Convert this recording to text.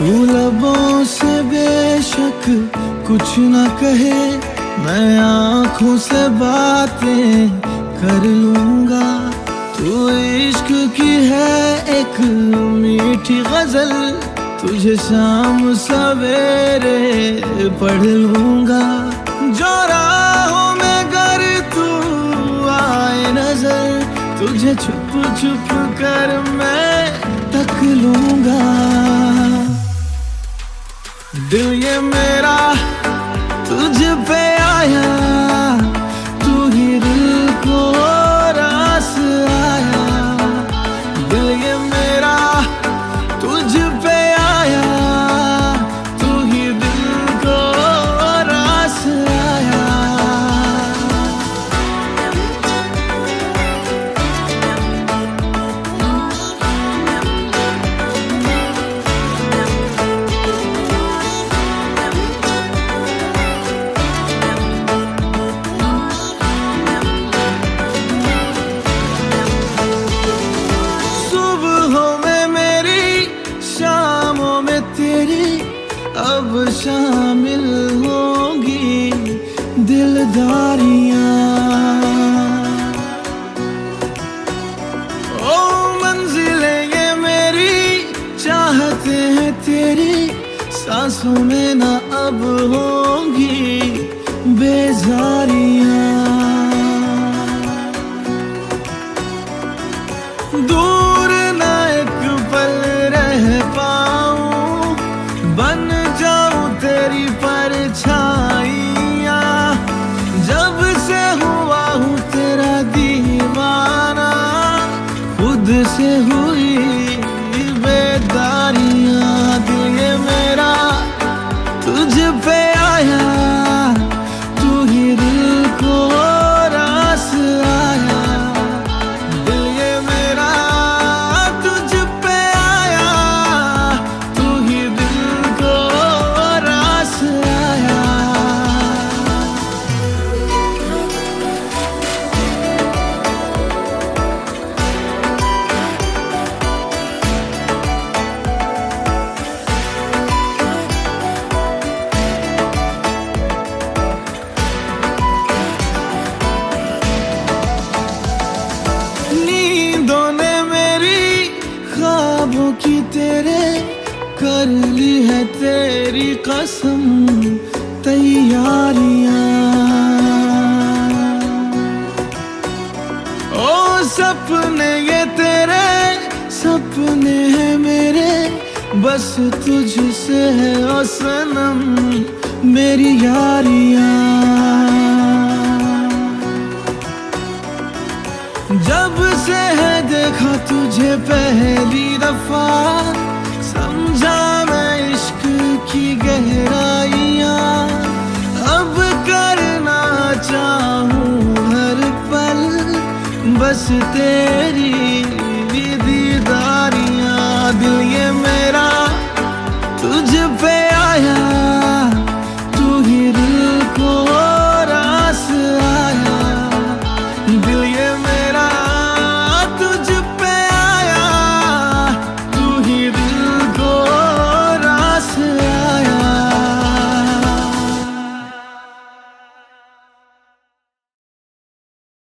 तू लबों से बेशक कुछ न कहे, मैं आँखों से बातें कर लूँगा। तू इश्क की है एक मीठी गजल, तुझे शाम सवेरे पढ़ लूँगा। जो राहों में गर तू आए नजर, तुझे छुप छुप कर मैं तक लूँगा। दिल ये मेरा तुझ पे आया, तू ही दिल को रास आया। दिल ये मेरा तुझ पे आया, तू ही दिल को रास आया। अब शामिल होगी दिलदारियां, ओ मंजिलें ये मेरी चाहते हैं तेरी, सांसों में ना अब होंगी बेजारियां। दूर ना एक पल रह पाऊं, बन जाऊं तेरी परछाइयां। जब से हुआ हूँ तेरा दीवाना, खुद से हुई बेदारियां। दिल ये मेरा तुझ पे आया, तू ही दिल को रास आया। दिल ये मेरा तुझ पे आया, तू ही दिल को रास आया। नींदों ने मेरी ख्वाबों की तेरे कर ली है तेरी कसम तैयारियां। ओ सपने ये तेरे सपने हैं मेरे, बस तुझसे है ओ सनम मेरी यारियां। जब से है देखा तुझे पहली दफा, समझा मैं इश्क की गहराइयां। अब करना चाहूं हर पल बस तेरी